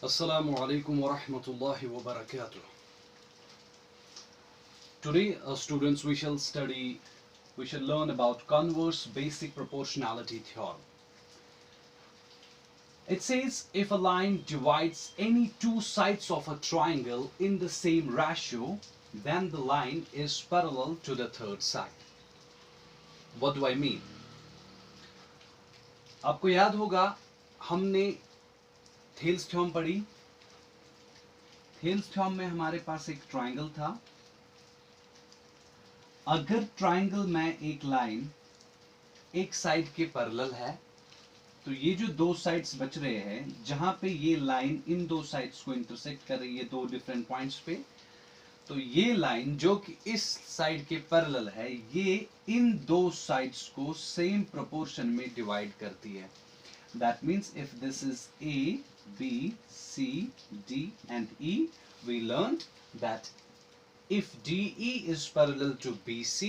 Assalamu alaikum wa rahmatullahi wa barakatuh. Today, students, we shall learn about converse basic proportionality theorem. It says if a line divides any two sides of a triangle in the same ratio, then the line is parallel to the third side. What do I mean? आपको याद होगा हमने Thales theorem पढ़ी. Thales theorem में हमारे पास एक triangle था. अगर ट्राइंगल में एक लाइन एक साइड के पैरेलल है तो ये जो दो साइड्स बच रहे हैं जहां पे ये लाइन इन दो साइड्स को इंटरसेक्ट कर रही है दो डिफरेंट पॉइंट्स पे, तो ये लाइन जो कि इस साइड के पैरेलल है ये इन दो साइड्स को सेम प्रोपोर्शन में डिवाइड करती है. That means if this is A B C D and E, we learned that if DE is parallel to BC,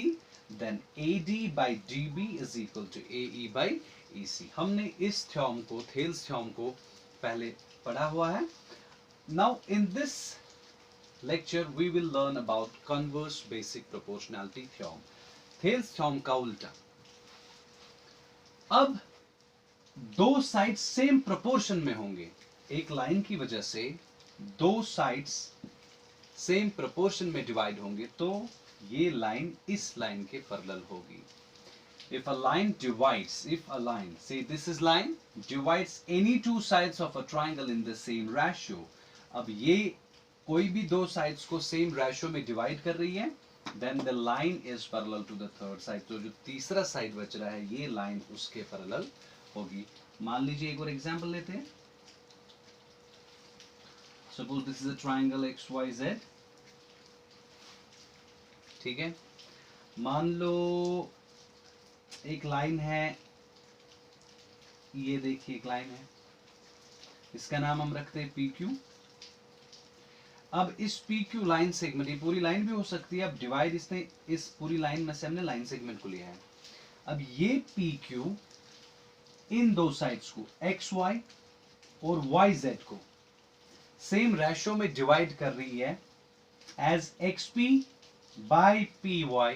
then AD by DB is equal to AE by EC. हमने इस theorem को, Thales theorem को पहले पढ़ा हुआ है. Now in this lecture we will learn about converse basic proportionality theorem. Thales theorem का उल्टा. अब दो साइड्स सेम प्रोपोर्शन में होंगे. एक लाइन की वजह से दो साइड्स सेम प्रोपोर्शन में डिवाइड होंगे तो ये लाइन इस लाइन के पैरेलल होगी. If a line divides, if a line, say this is line, divides any two sides of a triangle in the same ratio. अब ये कोई भी दो sides को same ratio में divide कर रही है, then the line is parallel to the third side. तो जो तीसरा side बच रहा है ये line उसके पैरेलल होगी. मान लीजिए एक और एग्जाम्पल लेते हैं. Suppose this is a triangle XYZ. ठीक है. मान लो एक लाइन है, ये देखिए एक लाइन है, इसका नाम हम रखते हैं PQ. अब इस PQ लाइन सेगमेंट, ये पूरी लाइन भी हो सकती है, अब डिवाइड इसने इस पूरी लाइन में से हमने लाइन सेगमेंट को लिया है. अब ये PQ इन दो साइड्स को XY और YZ को सेम रेशो में डिवाइड कर रही है as XP by PY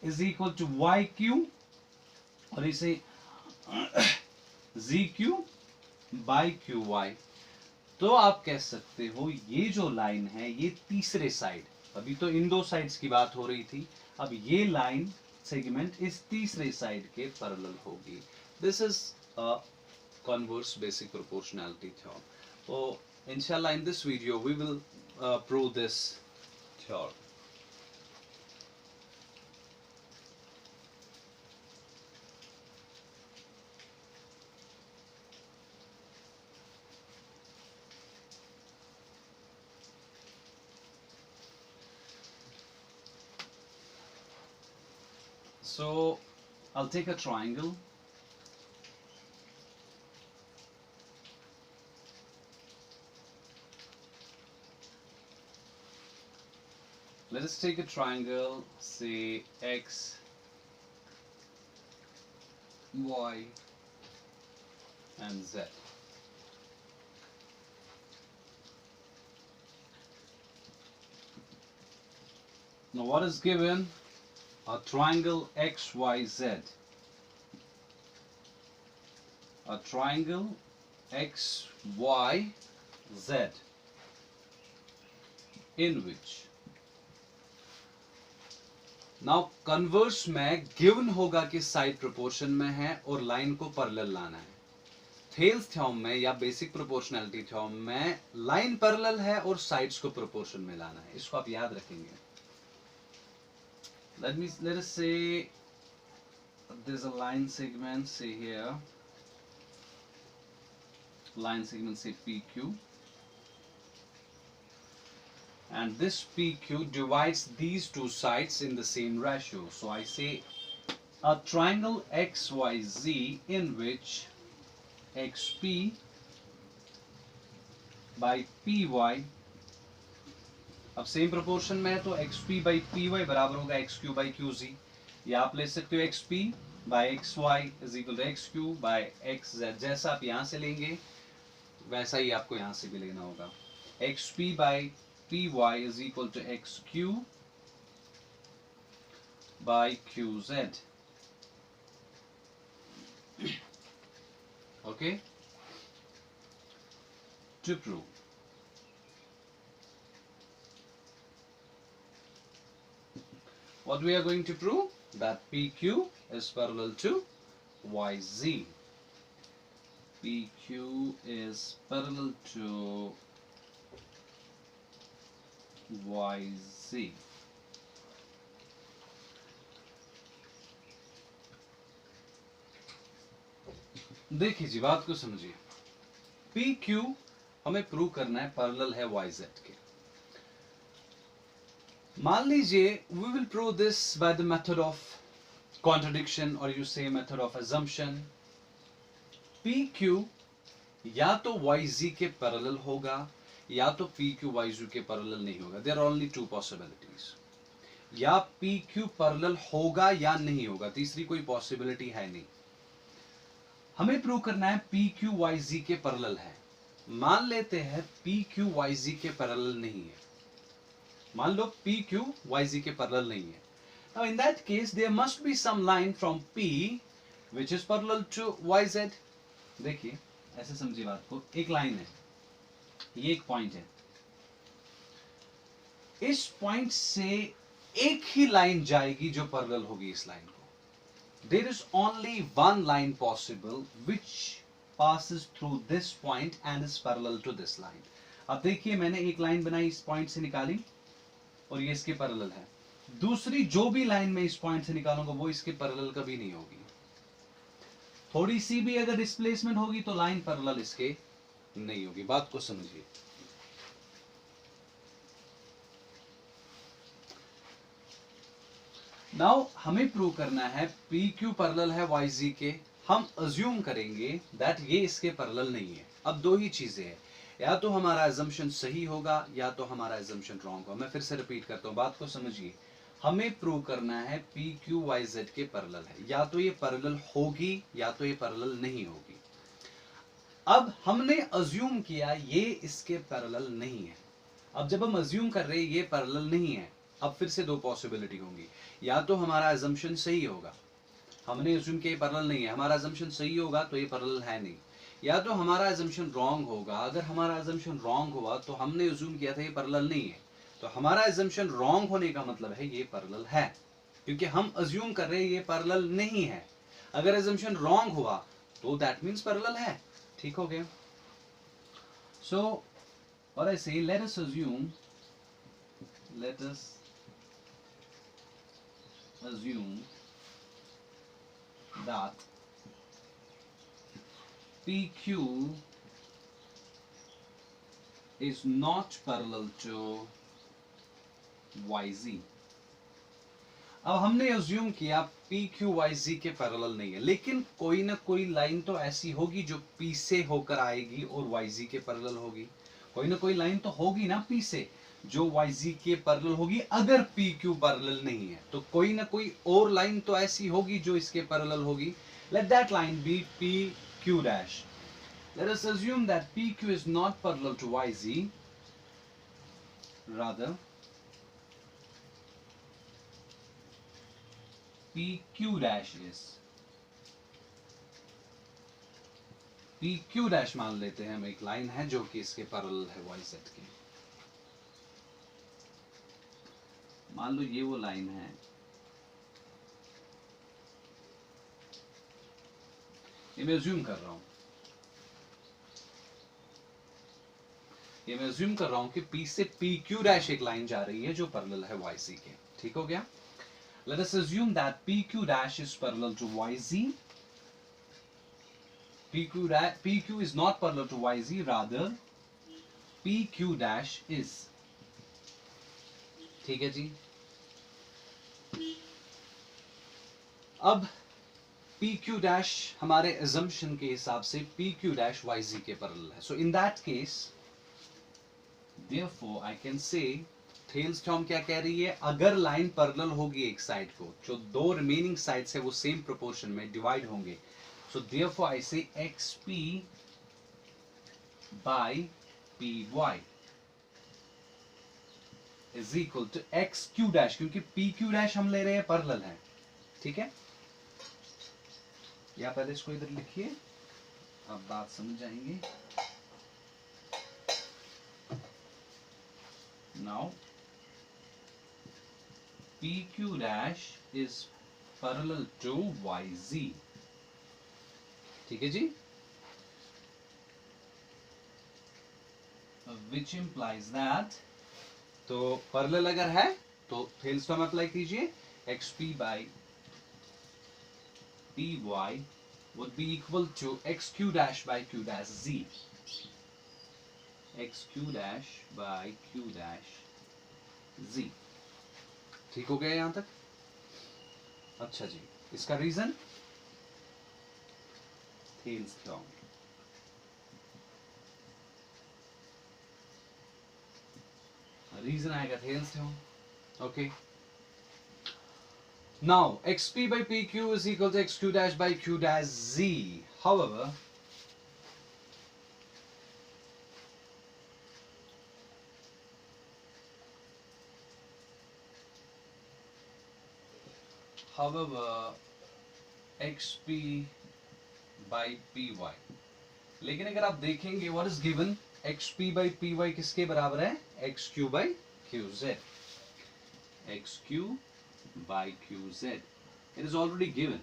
is equal to YQ और इसे ZQ by QY. तो आप कह सकते हो ये जो लाइन है ये तीसरे साइड, अभी तो इन दो साइड्स की बात हो रही थी, अब ये लाइन सेगमेंट इस तीसरे साइड के पैरेलल होगी. This is converse basic proportionality theorem. So inshallah in this video we will prove this theorem. So I'll take a triangle. Let us take a triangle, say X, Y, and Z. Now what is given? A triangle XYZ. A triangle XYZ in which now converse में given होगा कि side proportion में है और line को parallel लाना है. Thales theorem में या बेसिक प्रोपोर्शनैलिटी थ्योरम में लाइन पैरेलल है और साइड्स को प्रोपोर्शन में लाना है. इसको आप याद रखेंगे. let us say there's a line segment, say here line segment, say PQ, and this PQ divides these two sides in the same ratio. So I say a triangle XYZ in which XP by PY, अब same proportion में है तो XP by PY बराबर होगा XQ by QZ, या आप ले सकते हो XP by XY is equal to XQ by XZ. जैसा आप यहाँ से लेंगे वैसा ही आपको यहां से भी लेना होगा। X p by p y is equal to x q by q z. Okay, to prove what we are going to prove, that PQ is parallel to YZ. PQ is parallel to YZ. देखिए जी, बात को समझिए। PQ हमें prove करना है parallel है YZ के। मान लीजिए we will prove this by the method of contradiction or you say method of assumption. PQ या तो YZ के पैरेलल होगा या तो PQ YZ के पैरेलल नहीं होगा। There are only two possibilities. या PQ पैरेलल होगा या नहीं होगा, तीसरी कोई पॉसिबिलिटी है नहीं। हमें प्रूव करना है PQ YZ के पैरेलल है। मान लेते हैं PQ YZ के पैरेलल नहीं है। मान लो PQ YZ के पैरेलल नहीं है। Now in that case there must be some line from P which is parallel to YZ. देखिए ऐसे समझिए बात को, एक लाइन है, ये एक पॉइंट है, इस पॉइंट से एक ही लाइन जाएगी जो पैरेलल होगी इस लाइन को। There is only one line possible which passes through this point and is parallel to this line. अब देखिए मैंने एक लाइन बनाई, इस पॉइंट से निकाली और ये इसके पैरेलल है। दूसरी जो भी लाइन मैं इस पॉइंट से निकालूंगा वो इसके पैरेलल कभी नहीं होगी। थोड़ी सी भी अगर डिस्प्लेसमेंट होगी तो लाइन पैरेलल इसके नहीं होगी। बात को समझिए। नाउ हमें प्रूव करना है PQ पैरेलल है YZ के। हम अज्यूम करेंगे दैट ये इसके पैरेलल नहीं है। अब दो ही चीजें हैं, या तो हमारा अजम्पशन सही होगा या तो हमारा अजम्पशन रॉन्ग होगा। मैं फिर से रिपीट करता हूं, बात को समझिए। हमें प्रूव करना है PQ YZ के पैरेलल है, या तो ये पैरेलल होगी या तो ये पैरेलल नहीं होगी। अब हमने अज्यूम किया ये इसके पैरेलल नहीं है। अब जब हम अज्यूम कर रहे हैं ये पैरेलल नहीं है, अब फिर से दो पॉसिबिलिटी होंगी, या तो हमारा अजम्पशन सही होगा, हमने अज्यूम किया ये पैरेलल नहीं है, हमारा अजम्पशन सही होगा तो ये पैरेलल है नहीं, या तो हमारा अजम्पशन रॉन्ग होगा। अगर हमारा अजम्पशन रॉन्ग हुआ तो हमने अज्यूम किया था ये पैरेलल नहीं है, तो हमारा अजम्पशन रॉन्ग होने का मतलब है ये पैरेलल है, क्योंकि हम अज्यूम कर रहे हैं ये पैरेलल नहीं है। अगर अजम्पशन रॉन्ग हुआ तो दैट मींस पैरेलल है। ठीक हो गया? सो और आई से let us assume that PQ is not parallel to YZ. अब हमने अज्यूम किया PQ YZ के पैरेलल नहीं है, लेकिन कोई ना कोई लाइन तो ऐसी होगी जो P से होकर आएगी और YZ के पैरेलल होगी। कोई ना कोई लाइन तो होगी ना P से जो YZ के पैरेलल होगी। अगर PQ पैरेलल नहीं है तो कोई ना कोई और लाइन तो ऐसी होगी जो इसके पैरेलल होगी। Let that line be PQ dash. Let us assume that PQ is not parallel to YZ. Rather, PQ dash is. PQ dash मान लेते हैं हम, एक लाइन है जो कि इसके पैरेलल है YZ के। मान लो ये वो लाइन है, ये मैं अज्यूम कर रहा हूं, ये मैं अज्यूम कर रहा हूं कि P से PQ डैश एक लाइन जा रही है जो पैरेलल है YZ के। ठीक हो गया? Let us assume that PQ dash is parallel to YZ. PQ is not parallel to YZ, rather PQ dash is. ठीक है जी? अब PQ dash हमारे assumption के हिसाब से PQ dash YZ के पैरेलल है। So in that case, therefore I can say, Thales theorem क्या कह रही है? अगर लाइन पैरेलल होगी एक साइड को, जो दो रिमेनिंग साइड्स है वो सेम प्रोपोर्शन में डिवाइड होंगे। So therefore I say XP by py is equal to x q dash, क्योंकि p q dash हम ले रहे हैं पैरेलल है, ठीक है। या पहले इसको इधर लिखिए, अब बात समझ जाएंगे। Now pq dash is parallel to yz, ठीक है जी, which implies that, तो पैरेलल अगर है तो थेल्स फॉर्म अप्लाई कीजिए, xp by py would be equal to xq dash by q dash z, xq dash by q dash z, ठीक हो गया यहां तक। अच्छा जी, इसका रीजन थेल्स थ्योरम, रीजन आएगा Thales theorem, okay. Now xp by pq is equal to xq dash by q dash z. However, xp by py, लेकिन अगर आप देखेंगे what is given, xp by py किसके बराबर है, xq by qz, xq by qz, it is already given,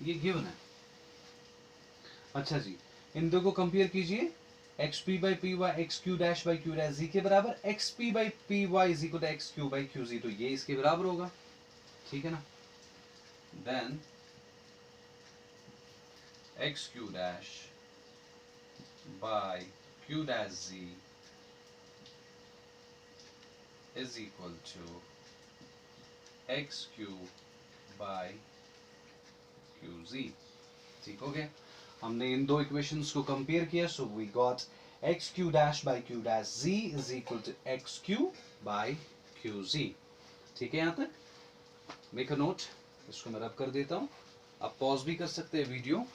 ये given है। अच्छा जी, इन दो को कंपेयर कीजिए, xp by py xq dash by q dash z के बराबर, xp by py is equal to xq by qz, तो ये इसके बराबर होगा, ठीक है ना। then xq dash by q dash z is equal to xq by qz, ठीक हो गया। हमने इन दो इक्वेशंस को कंपेयर किया, so we got xq dash by q dash z is equal to xq by qz, ठीक है। यहां तक मेक अ नोट, इसको मैं रब कर देता हूं, आप पॉज भी कर सकते हैं वीडियो।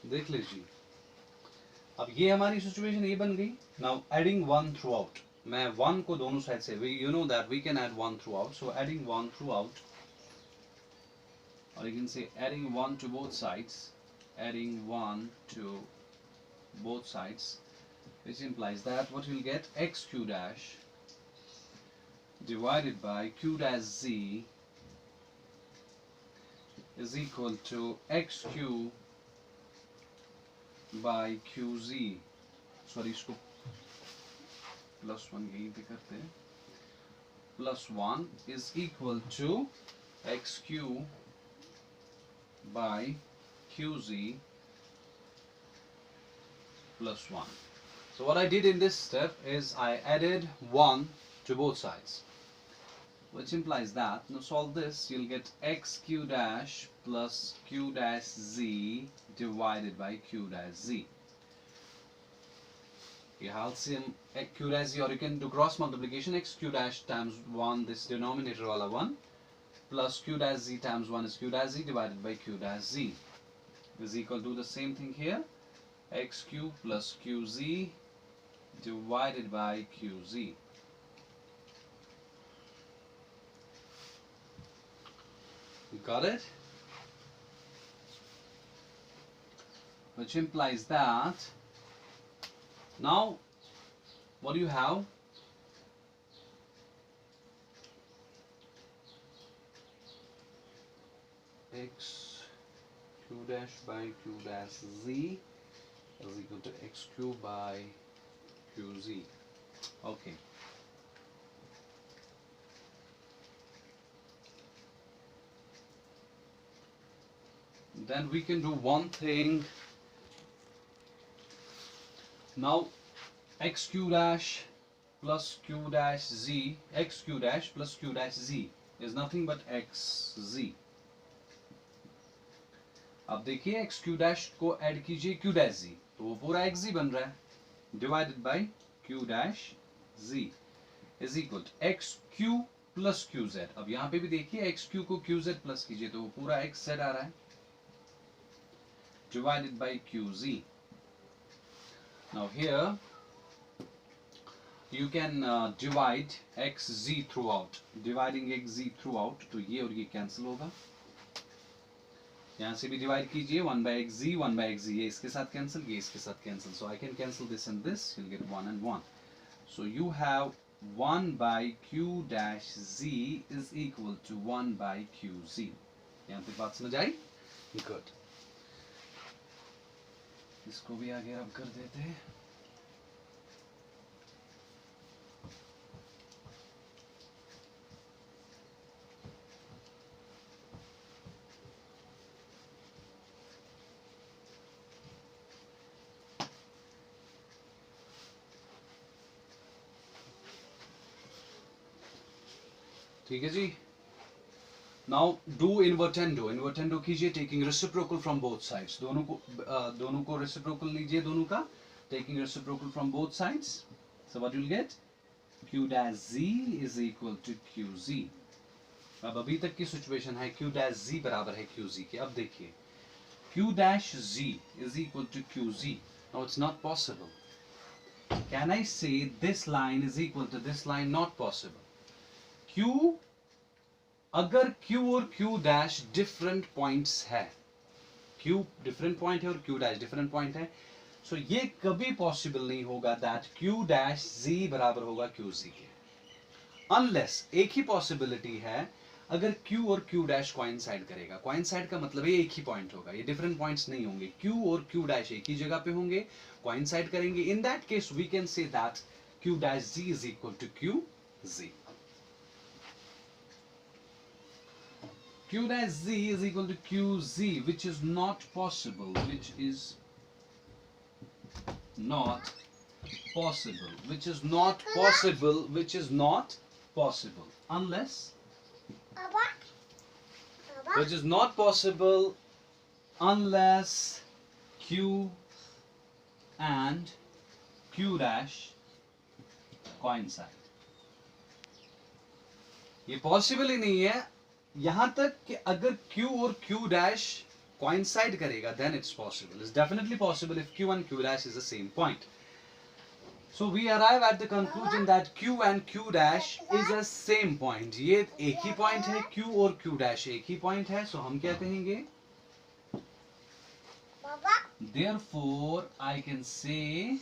देख लीजिए, अब ये हमारी सिचुएशन ये बन गई। Now adding one throughout, मैं वन को दोनों साइड से, you know that we can add one throughout, so adding one throughout, or you can say adding 1 to both sides, adding 1 to both sides, which implies that what we'll get, xq dash divided by q dash z is equal to xq by qz, sorry इसको +1 यहीं पे करते हैं, +1 is equal to xq by qz +1. So what I did in this step is I added 1 to both sides, which implies that, now solve this, you'll get xq dash plus q dash z divided by q dash z. ये LCM q dash z, or you can do cross multiplication, xq dash times 1, this denominator वाला 1, plus q dash z times 1 is q dash z divided by q dash z is equal to the same thing here, xq plus qz divided by qz. Got it? Which implies that, now what do you have? X q dash by q dash z is equal to xq by qz. Okay. then we can do one thing. Now x q dash plus q dash z, x q dash plus q dash z is nothing but x z. अब देखिए x q dash को add कीजिए q dash z, तो वो पूरा x z बन रहा है, divided by q dash z is equal to x q plus q z. अब यहां पे भी देखिए एक्स क्यू को क्यू जेड प्लस कीजिए तो वो पूरा एक्स जेड आ रहा है, divided by q g. Now here you can divide x g throughout. Dividing x g throughout, तो ये और ये कैंसिल होगा. यहां से भी डिवाइड कीजिए, 1 बाय एक्स जी, 1 बाय एक्स जी, ये इसके साथ कैंसिल, ये इसके साथ cancel. So I can cancel this and this, you will gate 1 and 1. So you have 1 by q dash z is equal to 1 by qz. यहाँ तक बात समझ आई? Good. इसको भी आगे रब कर देते हैं. ठीक है जी. Now do invertendo. इन्वर्टेंडो कीजिए taking reciprocal from both sides. दोनों को रेसिप्रोकल लीजिए, दोनों का taking reciprocal from both sides. So what you will get, q dash z is equal to qz. अब अभी तक की सिचुएशन है q dash z बराबर है qz के. अब देखिए q dash z is equal to qz. Now it's not possible. Can I say this line is equal to this line? Not possible. Q, अगर Q और Q डैश डिफरेंट पॉइंट्स है, Q different point है और Q dash different point है, सो ये कभी possible नहीं होगा दैट Q डैश Z बराबर होगा QZ के. अनलेस एक ही पॉसिबिलिटी है, अगर Q और Q डैश कोइंसाइड करेगा. कोइंसाइड का मतलब है एक ही पॉइंट होगा, ये डिफरेंट पॉइंट्स नहीं होंगे. Q और Q डैश एक ही जगह पे होंगे, कोइंसाइड करेंगे. In that case we can say that Q dash Z is equal to QZ. Q dash Z is equal to QZ, which is not possible, which is not possible, which is not possible, which is not possible, unless, which is not possible unless Q and Q dash coincide. ये possible ही नहीं है यहां तक कि अगर Q और Q dash coincide करेगा, then it's possible. It's definitely possible if Q and Q dash is the same point. So we arrive at the conclusion that Q and Q dash is a same point. ये एक ही point है, Q और Q dash एक ही point है. So हम क्या कहेंगे? Therefore I can say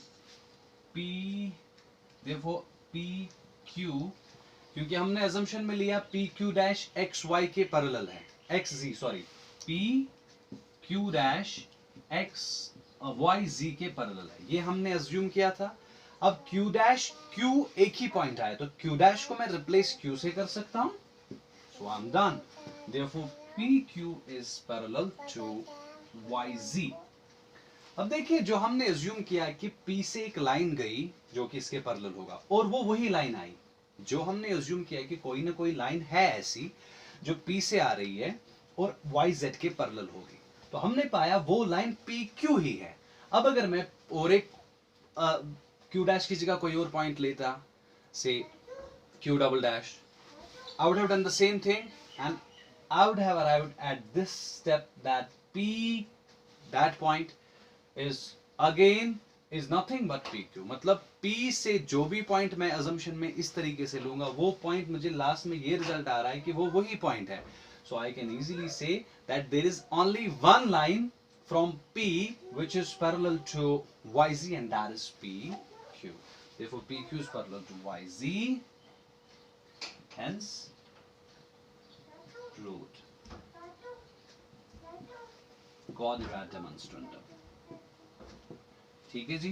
P. Therefore PQ, क्योंकि हमने assumption में लिया PQ dash XY के पैरेलल है, XZ sorry, PQ dash XYZ के पैरेलल है, ये हमने assume किया था. अब Q dash Q एक ही पॉइंट आया, तो Q dash को मैं रिप्लेस Q से कर सकता हूं. So I'm done. Therefore PQ is parallel to YZ. अब देखिए जो हमने assume किया कि P से एक लाइन गई जो कि इसके पैरेलल होगा, और वो वही लाइन आई. जो हमने अज्यूम किया कि कोई ना कोई लाइन है ऐसी जो P से आ रही है और YZ के पैरेलल होगी, तो हमने पाया वो लाइन PQ ही है. अब अगर मैं और एक Q डैश की जगह कोई और पॉइंट लेता, से Q double dash, I would have done the same thing and I would have arrived at this step that P, that point is again is nothing but PQ. मतलब P से जो भी पॉइंट मैं assumption में इस तरीके से लूंगा, वो पॉइंट मुझे लास्ट में ये रिजल्ट आ रहा है कि वो वही पॉइंट है. So I can easily say that there is only one line from P which is parallel to YZ and that is PQ. Therefore PQ is parallel to YZ. Hence proved. Quadrat demonstrandum. ठीक है जी.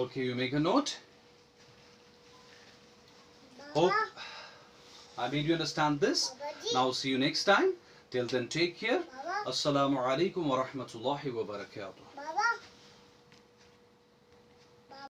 Okay, you make a note. Hope I made you understand this. Now see you next time. Till then, take care. Assalamu alaikum wa rahmatullahi wa barakatuh.